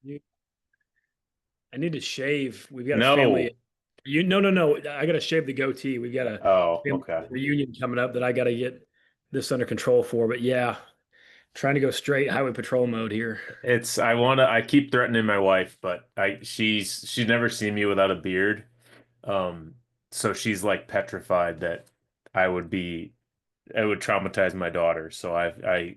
You- I need to shave. We've got a family. No. No. I got to shave the goatee. We've got a Oh, family okay. reunion coming up that I got to get this under control for. But yeah, trying to go straight highway patrol mode here. I keep threatening my wife, but she's never seen me without a beard. Um, so she's like petrified that I would be I would traumatize my daughter. So I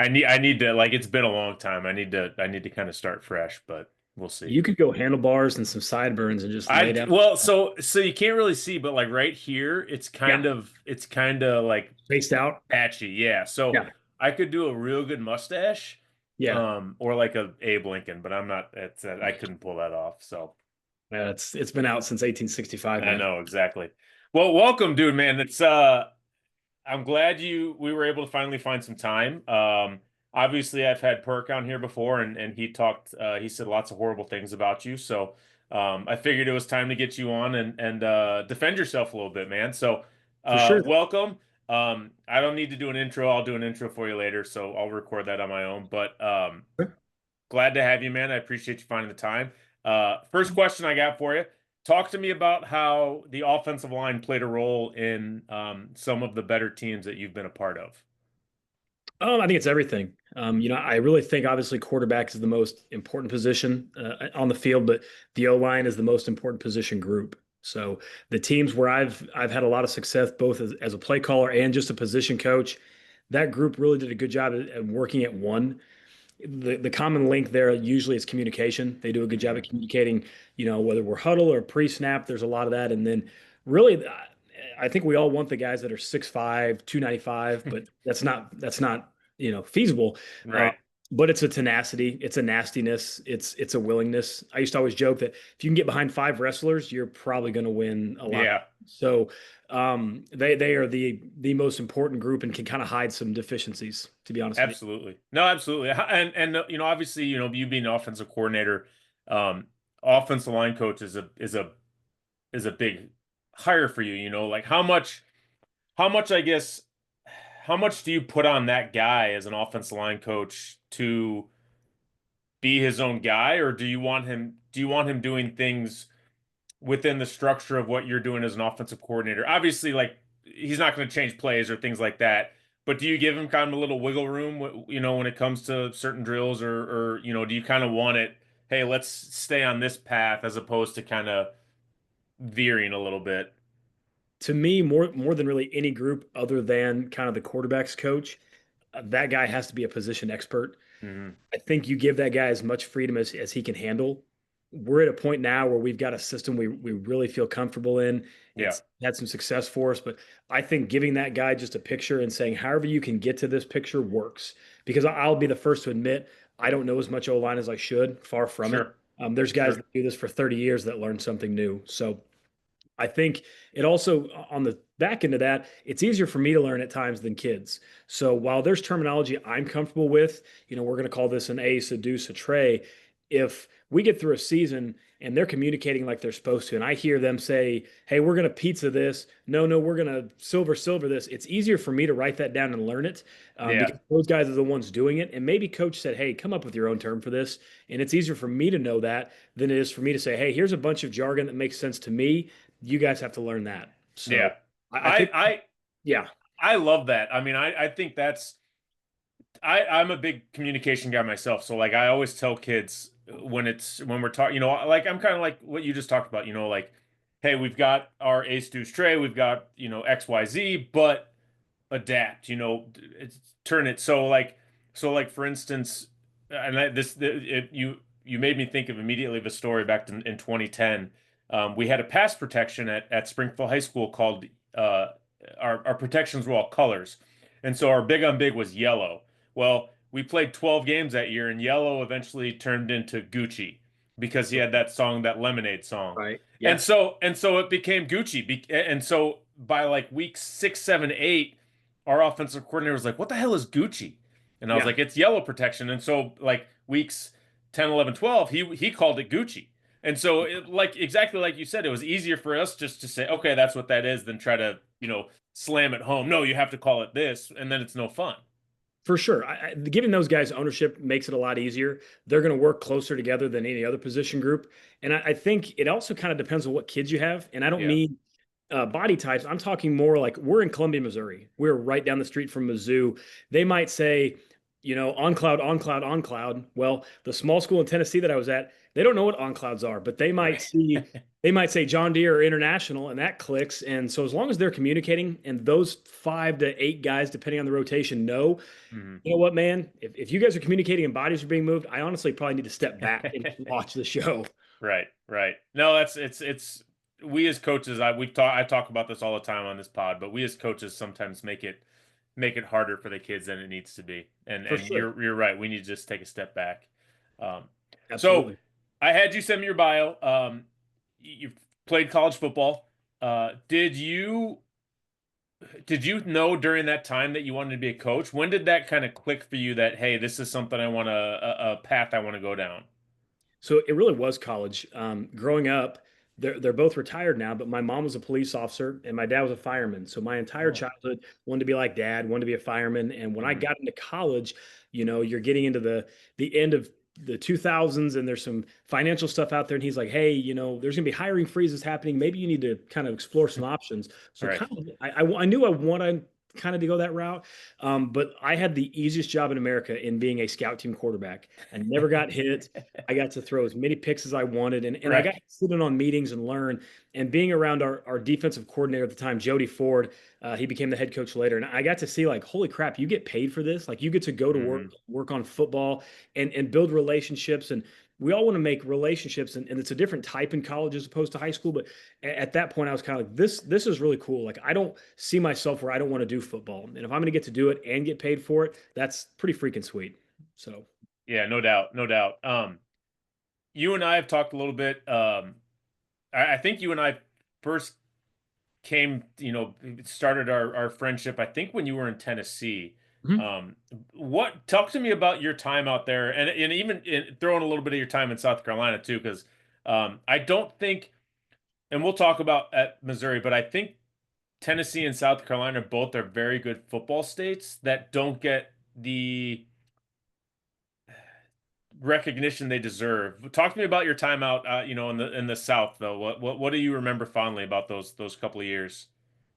need to, like, it's been a long time. I need to kind of start fresh, but we'll see. You could go handlebars and some sideburns and just lay down. So you can't really see, but like right here, Yeah, it's kind of like spaced out. patchy, yeah. So Yeah, I could do a real good mustache, yeah. or like a Abe Lincoln, but I'm not. I couldn't pull that off. So Yeah, it's been out since 1865, I man. know exactly. Well, welcome, dude, man. I'm glad we were able to finally find some time. Obviously I've had Perk on here before and he said lots of horrible things about you. So I figured it was time to get you on and defend yourself a little bit, man. So For sure. welcome. I don't need to do an intro. I'll do an intro for you later, so I'll record that on my own. But glad to have you, man. I appreciate you finding the time. First question I got for you. Talk to me about how the offensive line played a role in some of the better teams that you've been a part of. I think it's everything. I really think obviously quarterback is the most important position on the field, but the O line is the most important position group. So the teams where I've had a lot of success, both as a play caller and just a position coach, that group really did a good job at working at one. The common link there usually is communication. They do a good job at Hmm. communicating, whether we're huddle or pre-snap, there's a lot of that. And then really, I think we all want the guys that are 6'5", 295, but that's not, feasible. Uh, Right. but it's a tenacity, it's a nastiness, it's a willingness. I used to always joke that if you can get behind five wrestlers, you're probably going to win a lot. Yeah, So they are the most important group and can kind of hide some deficiencies, to be honest with you. absolutely. No, absolutely. And obviously, you being an offensive coordinator, um, offensive line coach is a big hire for you, like how much I guess how much do you put on that guy as an offensive line coach to be his own guy, or do you want him doing things within the structure of what you're doing as an offensive coordinator? Obviously, like, he's not going to change plays or things like that, but do you give him kind of a little wiggle room, when it comes to certain drills, or do you kind of want it, hey, let's stay on this path as opposed to kind of veering a little bit? To me, more than really any group other than kind of the quarterbacks coach, that guy has to be a position expert. Hmm. I think you give that guy as much freedom as he can handle. We're at a point now where we've got a system we really feel comfortable in. Yeah, It's had some success for us, but I think giving that guy just a picture and saying, however you can get to this picture works. Because I'll be the first to admit I don't know as much O line as I should. Far from it. sure, There's guys sure. that do this for 30 years that learn something new. So I think it also, on the back end of that, it's easier for me to learn at times than kids. So while there's terminology I'm comfortable with, we're going to call this an ace, a deuce, a tray. If we get through a season and they're communicating like they're supposed to, and I hear them say, "Hey, we're going to pizza this," no, we're going to silver this. It's easier for me to write that down and learn it, Yeah, because those guys are the ones doing it. And maybe coach said, "Hey, come up with your own term for this," and it's easier for me to know that than it is for me to say, "Hey, here's a bunch of jargon that makes sense to me. You guys have to learn that." So yeah. I I think, I yeah, I love that. I mean, I think I'm a big communication guy myself. So like I always tell kids when we're talking, like I'm kind of like what you just talked about, like, hey, we've got our ace deuce tray, we've got, XYZ, but adapt, turn it. So like for instance, and you made me think of immediately of a story back in 2010. We had a pass protection at Springfield High School called our protections were all colors. And so our big on big was yellow. Well, we played 12 games that year, and yellow eventually turned into Gucci because he had that song, that Lemonade song. right, And yeah, so and so it became Gucci. And so by like week 6, 7, 8, our offensive coordinator was like, "What the hell is Gucci?" And I was yeah. like, "It's yellow protection." And so like weeks 10, 11, 12, he called it Gucci. And so like exactly like you said, it was easier for us just to say, "Okay, that's what that is," than try to, slam it home. No, you have to call it this, and then it's no fun. For sure. Giving those guys ownership makes it a lot easier. They're going to work closer together than any other position group. And I think it also kind of depends on what kids you have. And I don't Yeah. mean body types. I'm talking more like we're in Columbia, Missouri. We're right down the street from Mizzou. They might say, on cloud, on cloud, on cloud. Well, the small school in Tennessee that I was at, they don't know what on clouds are, but Right. they might say John Deere or International, and that clicks. And so as long as they're communicating and those 5 to 8 guys, depending on the rotation, know, Mhm. you know what, man, if you guys are communicating and bodies are being moved, I honestly probably need to step back and watch the show. Right, right. No, it's we as coaches, I talk about this all the time on this pod, but we as coaches sometimes make it harder for the kids than it needs to be. And For and sure. you're right. We need to just take a step back. Um, so Absolutely. I had you send me your bio. You've played college football. Did you know during that time that you wanted to be a coach? When did that kind of click for you that, hey, this is something I want a path I want to go down? So it really was college. Growing up, they're both retired now, but my mom was a police officer and my dad was a fireman. So my entire Oh. childhood wanted to be like dad, wanted to be a fireman. And when I Hmm. got into college, you're getting into the end of the 2000s and there's some financial stuff out there. And he's like, hey, there's gonna be hiring freezes happening. Maybe you need to kind of explore some options. So Right. kind of, I knew I wanted kind of to go that route. But I had the easiest job in America in being a scout team quarterback. I never got hit. I got to throw as many picks as I wanted, and I got Right. to sit in on meetings and learn. And being around our defensive coordinator at the time, Jody Ford, he became the head coach later, and I got to see like, holy crap, you get paid for this. Like you get to go to work, Hmm. work on football, and build relationships. And we all want to make relationships, and it's a different type in college as opposed to high school. But at that point, I was kind of like, this is really cool. Like I don't see myself where I don't want to do football, and if I'm going to get to do it and get paid for it, that's pretty freaking sweet. So. Yeah, no doubt, no doubt. You and I have talked a little bit. I think you and I first started our friendship, I think when you were in Tennessee. Mhm. Um, talk to me about your time out there and even throw in a little bit of your time in South Carolina too, because I don't think, and we'll talk about at Missouri, but I think Tennessee and South Carolina both are very good football states that don't get the recognition they deserve. Talk to me about your time out, in the South though. What do you remember fondly about those couple of years?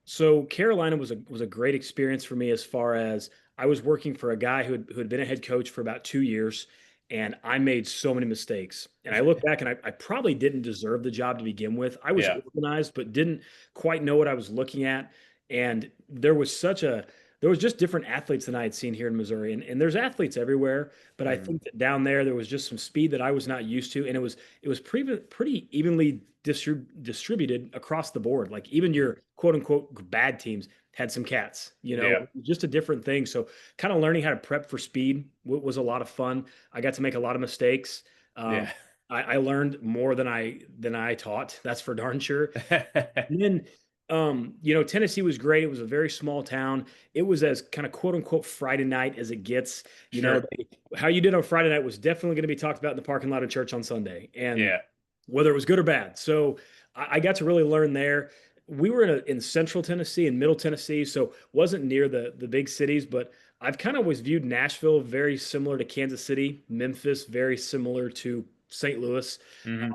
So Carolina was a great experience for me as far as I was working for a guy who had been a head coach for about 2 years, and I made so many mistakes. And I look back and I probably didn't deserve the job to begin with. I was Yeah. organized, but didn't quite know what I was looking at. And there was just different athletes than I had seen here in Missouri. And there's athletes everywhere, but I Hmm. think that down there was just some speed that I was not used to. And it was pretty evenly distributed across the board. Like even your quote unquote bad teams had some cats, Yeah. just a different thing. So kind of learning how to prep for speed was a lot of fun. I got to make a lot of mistakes. Um, Yeah. I learned more than I taught. That's for darn sure. And then, Tennessee was great. It was a very small town. It was as kind of quote unquote Friday night as it gets. Sure. How you did on Friday night was definitely going to be talked about in the parking lot of church on Sunday, and Yeah. whether it was good or bad. So I got to really learn there. We were in central Tennessee and middle Tennessee, so wasn't near the big cities, but I've kind of always viewed Nashville very similar to Kansas City, Memphis very similar to St. Louis. Hmm.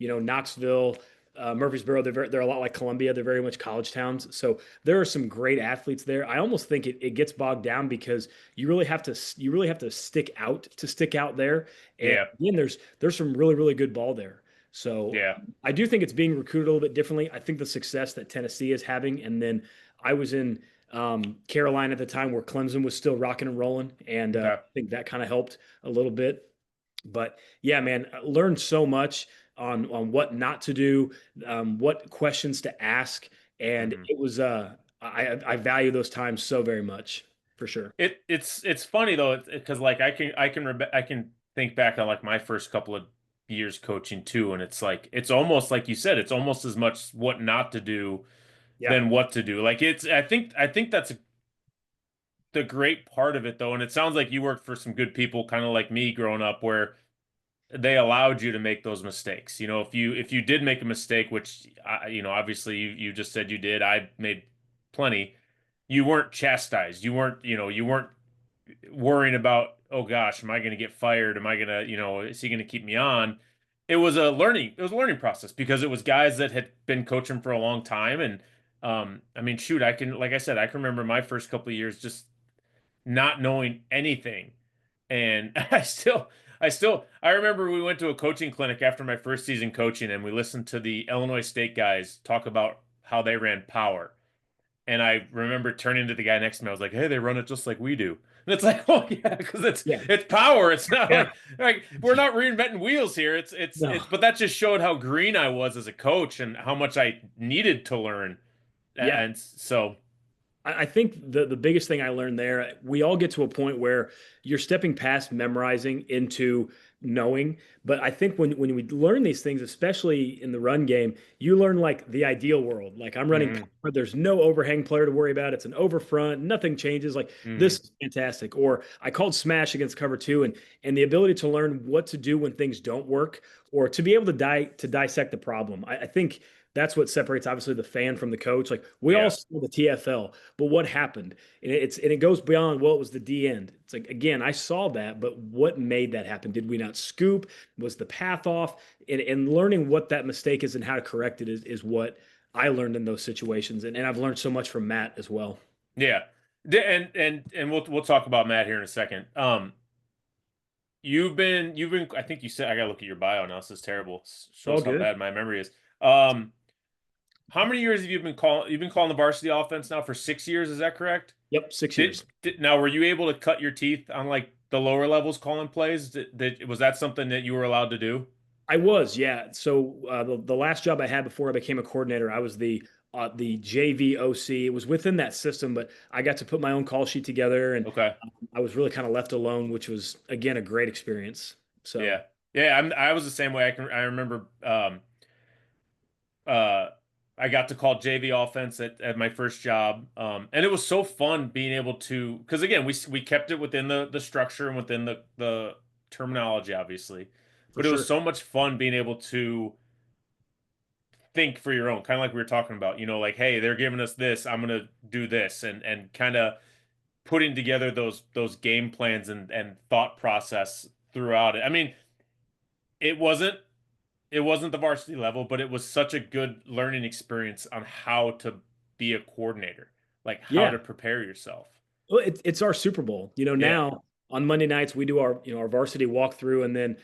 Knoxville, Murfreesboro, they're a lot like Columbia. They're very much college towns. So there are some great athletes there. I almost think it gets bogged down because you really have to stick out there. And Yeah. again, there's some really, really good ball there. So Yeah. I do think it's being recruited a little bit differently. I think the success that Tennessee is having, and then I was in Carolina at the time where Clemson was still rocking and rolling, and I Okay. think that kind of helped a little bit. But yeah, man, I learned so much on what not to do, what questions to ask, and Hmm. it was I value those times so very much for sure. It's funny though, because like I can think back on like my first couple of years coaching too, and it's like it's almost like you said, it's almost as much what not to do Yeah, than what to do. Like it's I think that's the great part of it though, and it sounds like you worked for some good people, kind of like me growing up, where they allowed you to make those mistakes. If you did make a mistake, which obviously you just said you did, I made plenty. You weren't chastised. You weren't worrying about, oh gosh, am I going to get fired? Am I going to, is he going to keep me on? It was a learning process because it was guys that had been coaching for a long time. And I mean, shoot, like I said, I can remember my first couple of years just not knowing anything. And I remember we went to a coaching clinic after my first season coaching and we listened to the Illinois State guys talk about how they ran power. And I remember turning to the guy next to me. I was like, "Hey, they run it just like we do." And it's like, "Oh yeah, because Yeah. it's power. It's not Yeah. like we're not reinventing wheels here. No. But that just showed how green I was as a coach and how much I needed to learn. Yeah. And so, I think the biggest thing I learned there, we all get to a point where you're stepping past memorizing into knowing. But I think when we learn these things, especially in the run game, you learn like the ideal world. Like I'm running mhm, power, there's no overhang player to worry about. It's an over front, nothing changes. Like this mhm, is fantastic. Or I called smash against cover two, and the ability to learn what to do when things don't work, or to be able to dissect the problem. I think that's what separates obviously the fan from the coach. Like we all yeah, saw the TFL, but what happened? And it goes beyond, well, it was the D end. It's like again, I saw that, but what made that happen? Did we not scoop? Was the path off? And learning what that mistake is and how to correct it is what I learned in those situations. And I've learned so much from Matt as well. yeah. And we'll talk about Matt here in a second. You've been I think you said I gotta look at your bio now. This is terrible. It's all Shows how good. bad my memory is. Um, how many years have you been calling? You've been calling the varsity offense now for 6 years. Is that correct? Yep, 6 years. Now were you able to cut your teeth on like the lower levels calling plays? Was that something that you were allowed to do? I was, yeah. So the last job I had before I became a coordinator, I was the JV OC. It was within that system, but I got to put my own call sheet together, and Okay. I was really kind of left alone, which was again a great experience. So Yeah. Yeah. I was the same way. I remember uh I got to call JV offense at my first job. And it was so fun being able to because again we kept it within the structure and within the terminology, obviously. for But it was sure. so much fun being able to think for your own, kind of like we were talking about, like, hey, they're giving us this, I'm gonna do this, and kind of putting together those game plans and thought process throughout it. I mean, it wasn't it wasn't the varsity level, but it was such a good learning experience on how to be a coordinator, like how Yeah. to prepare yourself. Well, it's our Super Bowl. Yeah. Now on Monday nights we do our varsity walkthrough, and then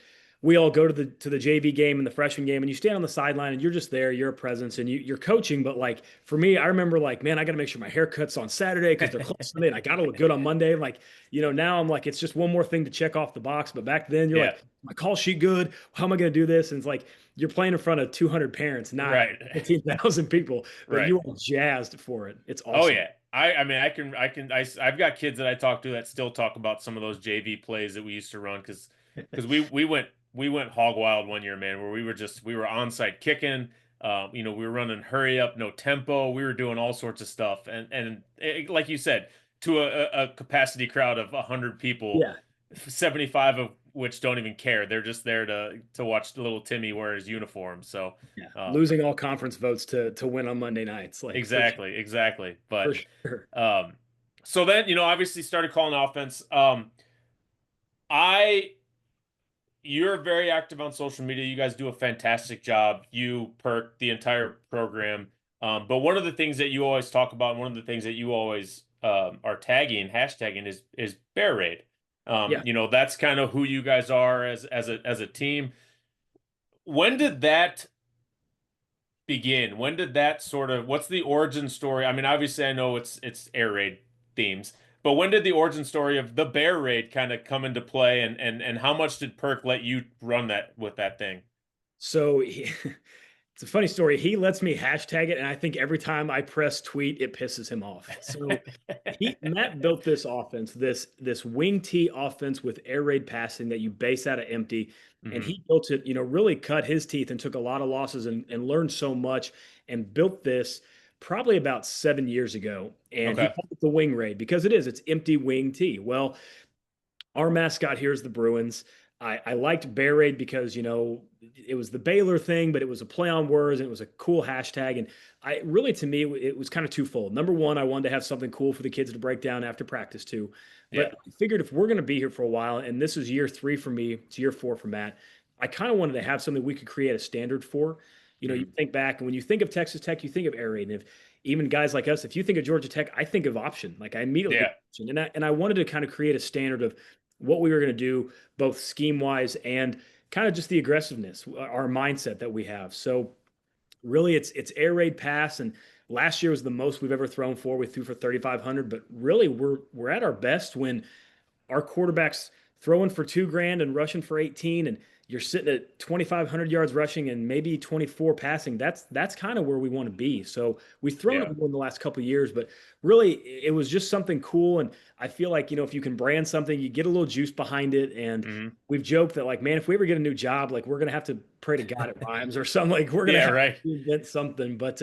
we all go to the JV game and the freshman game, and you stand on the sideline and you're just there, you're a presence, and you're coaching. But like for me, I remember like, man, I got to make sure my haircut's on Saturday because they're closed Sunday, and I got to look good on Monday. Like now I'm like, it's just one more thing to check off the box. But back then, you're Yeah. like, my call sheet good. How am I going to do this? And it's like you're playing in front of 200 parents, not Right. 15,000 people, but Right. you are jazzed for it. It's Oh awesome. yeah. I mean I've got kids that I talk to that still talk about some of those JV plays that we used to run because we went hog wild one year, man, where we were onside kicking. We were running hurry up, no tempo. We were doing all sorts of stuff, like you said, to a capacity crowd of 100 people, Yeah. 75 of which don't even care. They're just there to watch little Timmy wear his uniform. So, Yeah, um, losing all conference votes to win on Monday nights, like exactly, exactly. for But sure. um, so then obviously started calling offense. I You're very active on social media. You guys do a fantastic job. You perk the entire program. But one of the things that you always talk about, and one of the things that you always are tagging, hashtagging is Bear Raid. Yeah. That's kind of who you guys are as a team. When did that begin? When did that what's the origin story? I mean, obviously I know it's air raid themes, but when did the origin story of the bear raid kind of come into play and how much did Perk let you run that with that thing? So it's a funny story. He lets me hashtag it, and I think every time I press tweet, it pisses him off. So Matt built this offense, this wing T offense with air raid passing that you base out of empty, and hmm he built it. Really cut his teeth and took a lot of losses and learned so much and built this probably about 7 years ago. And he Okay. called it the wing raid because it's empty wing T. Well, our mascot here is the Bruins. I liked Bear Raid because it was the Baylor thing, but it was a play on words and it was a cool hashtag. And I really, to me, it was kind of twofold. Number one, I wanted to have something cool for the kids to break down after practice too. Yeah. But I figured if we're going to be here for a while, and this is year three for me, it's year four for Matt, I kind of wanted to have something we could create a standard for. You Mhm. think back, and when you think of Texas Tech, you think of air raid. And if even guys like us, if you think of Georgia Tech, I think of option. Like I immediately think Yeah. of option. And I wanted to kind of create a standard of what we were going to do, both scheme wise and kind of just the aggressiveness, our mindset that we have. So really, it's air raid pass, and last year was the most we've ever thrown for. We threw for 3,500, but really we're at our best when our quarterbacks throwing for 2 grand and rushing for 18, and you're sitting at 2,500 yards rushing and maybe 24 passing. That's kind of where we want to be. So we've thrown Yeah. it more in the last couple of years, but really it was just something cool. And I feel like, if you can brand something, you get a little juice behind it. And Mhm. we've joked that, like, man, if we ever get a new job, like we're gonna have to pray to God it rhymes or something. Like we're gonna Yeah, have right. to invent something. But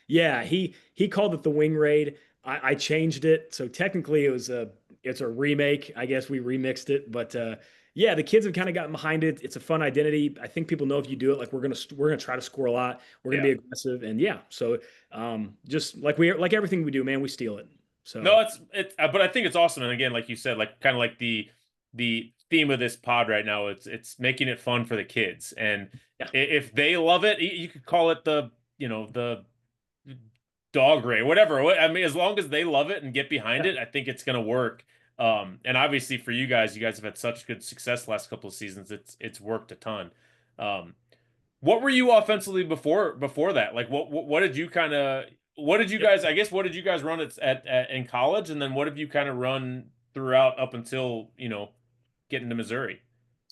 yeah, he called it the wing raid. I changed it. So technically it's a remake. I guess we remixed it, but yeah, the kids have kind of gotten behind it. It's a fun identity. I think people know if you do it, like we're gonna try to score a lot. We're gonna Yeah. be aggressive, and yeah. So just like everything we do, man, we steal it. No, So but I think it's awesome. And again, like you said, like kind of like the theme of this pod right now, it's making it fun for the kids. And yeah, if they love it, you could call it the dog ray, whatever. I mean, as long as they love it and get behind yeah. it, I think it's gonna work. And obviously for you guys have had such good success the last couple of seasons. It's worked a ton. Um, what were you offensively before that? Like what did you kind of what did you Yep. guys I guess what did you guys run at in college, and then what have you kind of run throughout up until, getting to Missouri?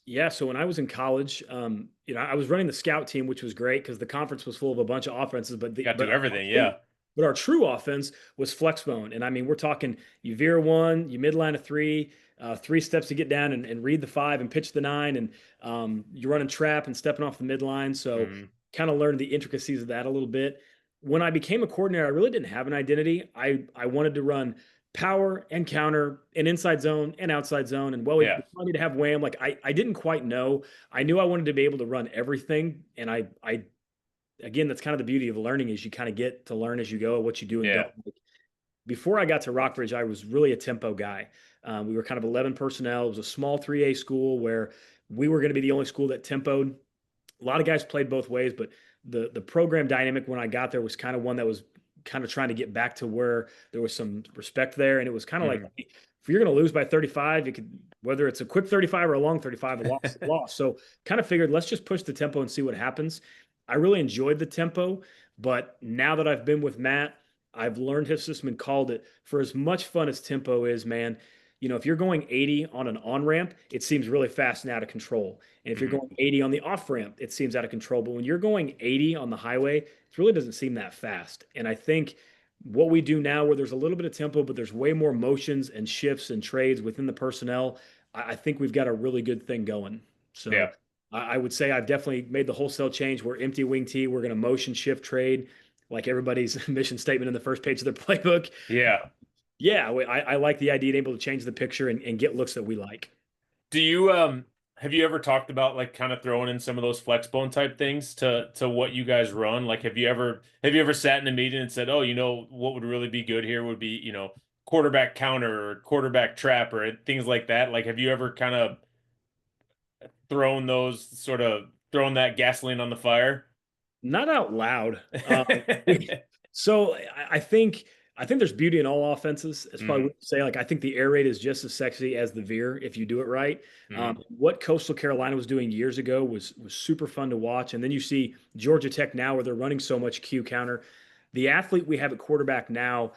Yeah, so when I was in college, I was running the scout team, which was great because the conference was full of a bunch of offenses. But the Got to but do our everything, true, yeah. but our true offense was flex bone, and I mean we're talking you veer one, you midline a three, 3 steps to get down and read the five and pitch the nine, and you're running trap and stepping off the midline. So Hmm. kind of learned the intricacies of that a little bit. When I became a coordinator, I really didn't have an identity. I wanted to run power and counter and inside zone and outside zone. And well, we Yeah. wanted to have wham. Like I didn't quite know. I knew I wanted to be able to run everything. And I again, that's kind of the beauty of learning is you kind of get to learn as you go what you do and Yeah. don't. Like, before I got to Rockbridge, I was really a tempo guy. We were kind of 11 personnel. It was a small 3A school where we were going to be the only school that tempoed. A lot of guys played both ways, but the program dynamic when I got there was kind of one that was kind of trying to get back to where there was some respect there, and it was kind of like Hmm. if you're going to lose by 35, you could whether it's a quick 35 or a long 35, a loss, loss. So kind of figured let's just push the tempo and see what happens. I really enjoyed the tempo, but now that I've been with Matt, I've learned his system and called it. For as much fun as tempo is, man, if you're going 80 on an on ramp, it seems really fast and out of control. And if you're Hmm. going 80 on the off ramp, it seems out of control. But when you're going 80 on the highway, it really doesn't seem that fast. And I think what we do now, where there's a little bit of tempo, but there's way more motions and shifts and trades within the personnel, I think we've got a really good thing going. Yeah. So I would say I've definitely made the wholesale change. We're empty wing T. We're going to motion shift trade like everybody's mission statement in the first page of their playbook. Yeah. Yeah, I like the idea of able to change the picture and get looks that we like. Do you have you ever talked about like kind of throwing in some of those flex bone type things to what you guys run? Like have you ever sat in a meeting and said, "Oh, what would really be good here would be, quarterback counter or quarterback trap or things like that." Like have you ever kind of thrown that gasoline on the fire? Not out loud. So I think there's beauty in all offenses. It's probably Hmm. what you say. Like I think the air raid is just as sexy as the veer if you do it right. Hmm. What Coastal Carolina was doing years ago was super fun to watch. And then you see Georgia Tech now where they're running so much Q counter. The athlete we have at quarterback now,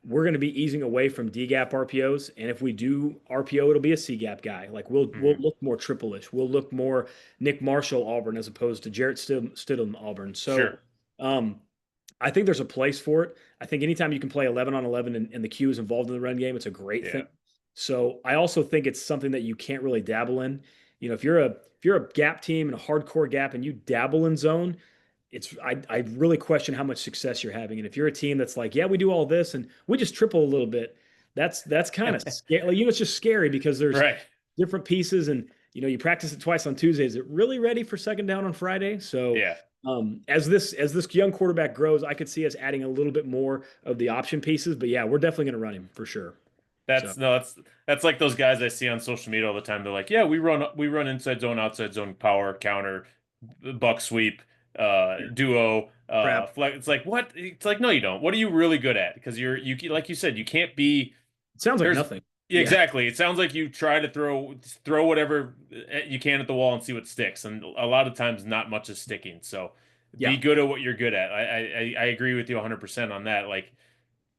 we're going to be easing away from D gap RPOs, and if we do RPO, it'll be a C gap guy. Like we'll Hmm. look more triple-ish. We'll look more Nick Marshall Auburn as opposed to Jarrett Stidham Auburn. So Sure. um, I think there's a place for it. I think anytime you can play 11 on 11 and the Q is involved in the run game, it's a great thing. Yeah. So I also think it's something that you can't really dabble in. If you're a gap team and a hardcore gap and you dabble in zone, I really question how much success you're having. And if you're a team that's like, yeah, we do all this and we just triple a little bit, that's kind of scary. Like, it's just scary because there's Right. different pieces. And you practice it twice on Tuesday. Is it really ready for second down on Friday? So Yeah. as this young quarterback grows, I could see us adding a little bit more of the option pieces. But yeah, we're definitely going to run him for sure. So That's no, that's like those guys I see on social media all the time. They're like, yeah, we run inside zone, outside zone, power, counter, buck sweep, yeah, duo, crap. flex. It's like what? It's like no, you don't. What are you really good at? Because like you said, you can't be. It sounds like There's nothing. yeah, Yeah, exactly. It sounds like you try to throw whatever you can at the wall and see what sticks, and a lot of times not much is sticking. So be yeah, good at what you're good at. I agree with you 100% on that. Like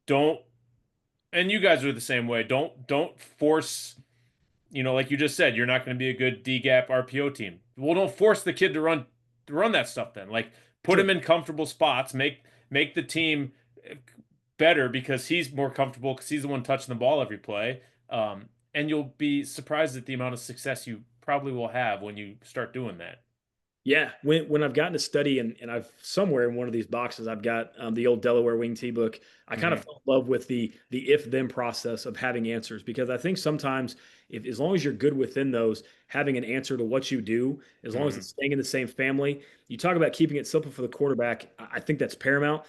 don't and you guys are the same way. Don't force, like you just said, you're not going to be a good D gap RPO team. Well, don't force the kid to run that stuff then. Like put him sure. in comfortable spots, make the team better because he's more comfortable because he's the one touching the ball every play. And you'll be surprised at the amount of success you probably will have when you start doing that. Yeah, when I've gotten to study and I've somewhere in one of these boxes I've got the old Delaware Wing T book. I kind of Hmm. fell in love with the if then process of having answers because I think sometimes if as long as you're good within those, having an answer to what you do, as long as Hmm. it's staying in the same family, you talk about keeping it simple for the quarterback. I think that's paramount.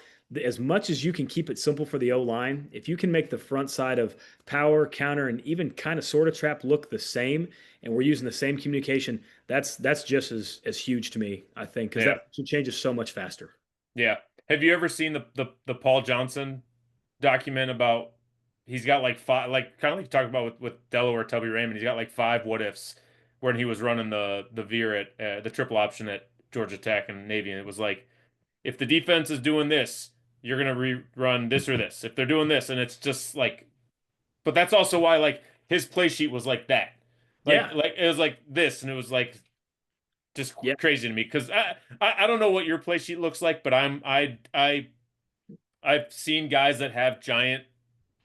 As much as you can keep it simple for the O line, if you can make the front side of power, counter, and even kind of sort of trap look the same, and we're using the same communication, that's just as huge to me, I think, because Yeah. that changes so much faster. Yeah. Have you ever seen the Paul Johnson document about he's got like five, like kind of like you talked about with Delaware Tubby Raymond, he's got like five what ifs when he was running the veer at the triple option at Georgia Tech and Navy, and it was like if the defense is doing this, you're gonna rerun this or this. If they're doing this, and it's just like, but that's also why like his play sheet was like that, like Yeah, like it was like this, and it was like just yeah, crazy to me because I don't know what your play sheet looks like, but I've seen guys that have giant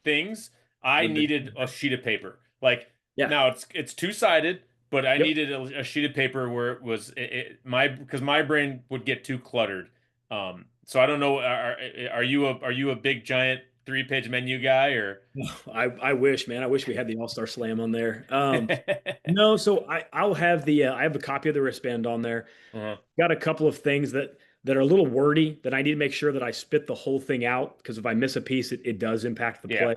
things. I the needed a sheet of paper. Like yeah, now it's two-sided, but I yep. needed a sheet of paper where my because my brain would get too cluttered. So I don't know. Are you a big giant three-page menu guy or? I wish, man, I wish we had the All Star Slam on there. No, so I'll have I have a copy of the wristband on there. Uh-huh. Got a couple of things that are a little wordy that I need to make sure that I spit the whole thing out because if I miss a piece, it does impact the Yeah. play.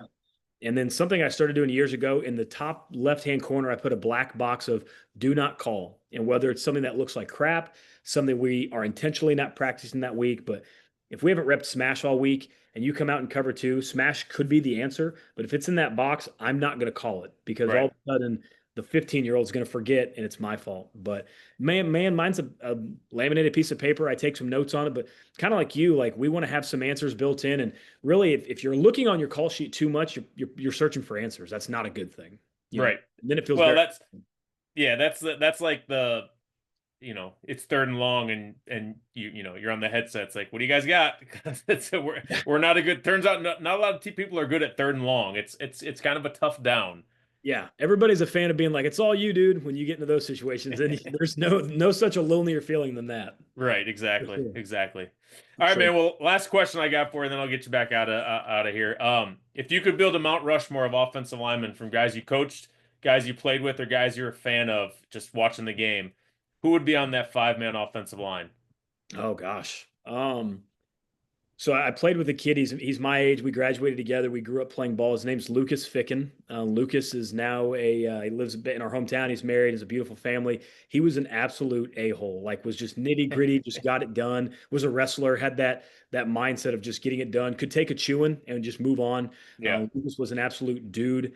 And then something I started doing years ago in the top left-hand corner, I put a black box of do not call. And whether it's something that looks like crap, something we are intentionally not practicing that week, but if we haven't repped smash all week and you come out and cover two, smash could be the answer. But if it's in that box, I'm not going to call it because all Right. of a sudden the 15-year-old is going to forget and it's my fault. But man, mine's a laminated piece of paper. I take some notes on it, but kind of like you, like we want to have some answers built in. And really, if you're looking on your call sheet too much, you're searching for answers. That's not a good thing, Right. And then it feels Well, very that's like it's third and long and you're on the headset. It's like, what do you guys got? We're not a good. Turns out not a lot of people are good at third and long. It's kind of a tough down. yeah. Everybody's a fan of being like, it's all you, dude. When you get into those situations, and there's no such a lonelier feeling than that. Right, For exactly, sure. exactly. For All right, sure. man. Well, last question I got for you, then I'll get you back out of here. If you could build a Mount Rushmore of offensive linemen from guys you coached, guys you played with, or guys you're a fan of, just watching the game, who would be on that five-man offensive line? Oh gosh. So I played with a kid. He's my age. We graduated together. We grew up playing ball. His name's Lucas Ficken. Lucas is now he lives a bit in our hometown. He's married. Has a beautiful family. He was an absolute a-hole. Like was just nitty gritty. Just got it done. Was a wrestler. Had that mindset of just getting it done. Could take a chewing and just move on. Yeah. Lucas was an absolute dude.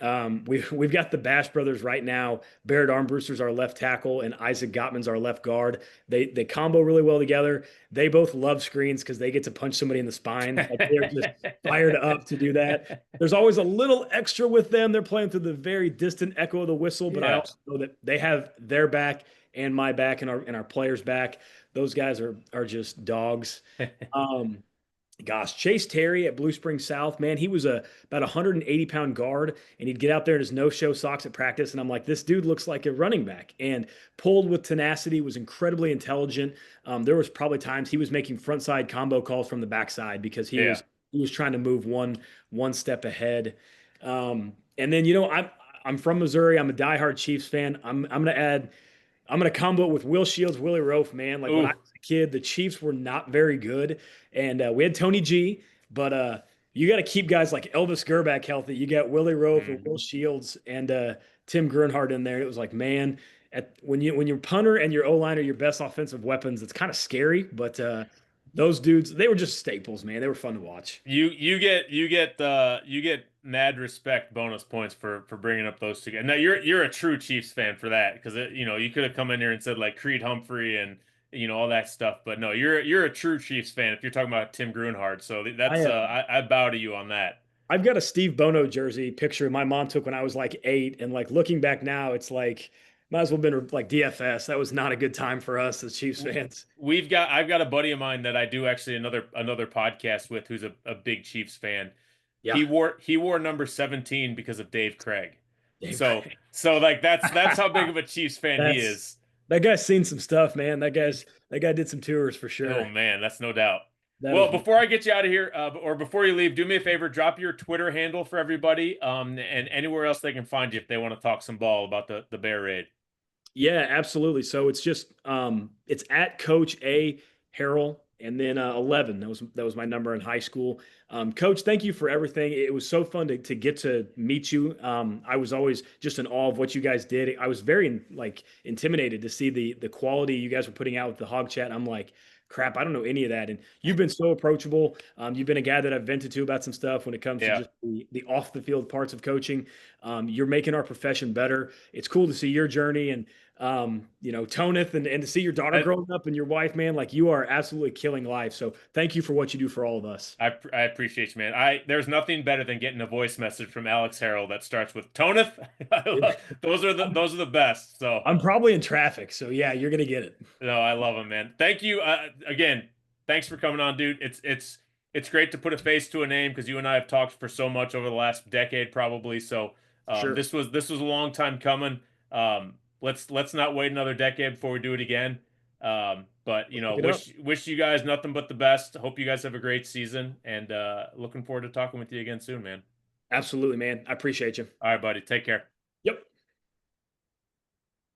We've got the Bash brothers right now. Barrett Armbruster's our left tackle, and Isaac Gottman's our left guard. They combo really well together. They both love screens because they get to punch somebody in the spine. Like they're just fired up to do that. There's always a little extra with them. They're playing through the very distant echo of the whistle, but I Yeah. also know that they have their back and my back and our players' back. Those guys are just dogs. Um, Gosh, Chase Terry at Blue Springs South, man, he was about 180-pound guard, and he'd get out there in his no-show socks at practice, and I'm like, this dude looks like a running back, and pulled with tenacity, was incredibly intelligent. There was probably times he was making front side combo calls from the backside because Yeah. he was trying to move one step ahead. And then I I'm from Missouri. I'm a diehard Chiefs fan. I'm gonna combo it with Will Shields, Willie Roaf, man. Like when I Ooh. was a kid, the Chiefs were not very good, and we had Tony G, but you got to keep guys like Elvis Grbac healthy. You got Willie Roaf and Will Mhm. Shields and Tim Grunhard in there. It was like, man, when your punter and your O line are your best offensive weapons, it's kind of scary. But those dudes, they were just staples, man. They were fun to watch. You get mad respect bonus points for bringing up those two guys. Now you're a true Chiefs fan for that because you could have come in here and said like Creed Humphrey and all that stuff, but no, you're a true Chiefs fan if you're talking about Tim Grunhard. So I that's I bow to you on that. I've got a Steve Bono jersey picture my mom took when I was like 8, and like looking back now, it's like might as well have been like DFS. That was not a good time for us as Chiefs fans. I've got a buddy of mine that I do actually another podcast with who's a big Chiefs fan. Yeah, He wore number 17 because of Dave Craig. Dave So Craig. so like that's how big of a Chiefs fan he That's is. that guy's seen some stuff, man. That guy did some tours for Oh sure. man, that's no doubt. That Well, is before I get you out of here, or before you leave, do me a favor, drop your Twitter handle for everybody, and anywhere else they can find you if they want to talk some ball about the Bear Raid. Yeah, absolutely. So it's just it's at Coach A Harrell and then 11. That was my number in high school. Coach, thank you for everything. It was so fun to get to meet you. I was always just in awe of what you guys did. I was very like intimidated to see the quality you guys were putting out with the Hog Chat. I'm like, crap, I don't know any of that. And you've been so approachable. You've been a guy that I've vented to about some stuff when it comes to Yeah. just the off the field parts of coaching. You're making our profession better. It's cool to see your journey and Toneth and to see your daughter I, growing up and your wife, man, like you are absolutely killing life. So thank you for what you do for all of us. I appreciate you, man. There's nothing better than getting a voice message from Alex Harrell that starts with Toneth. I'm, Those are the best. So I'm probably in traffic. So yeah, you're going to get it. no, I love him, man. Thank you again. Thanks for coming on, dude. It's great to put a face to a name because you and I have talked for so much over the last decade, probably. So Sure. this was a long time coming. Let's not wait another decade before we do it again. But Let's pick it up. wish you guys nothing but the best. Hope you guys have a great season, and looking forward to talking with you again soon, man. Absolutely, man. I appreciate you. All right, buddy. Take care.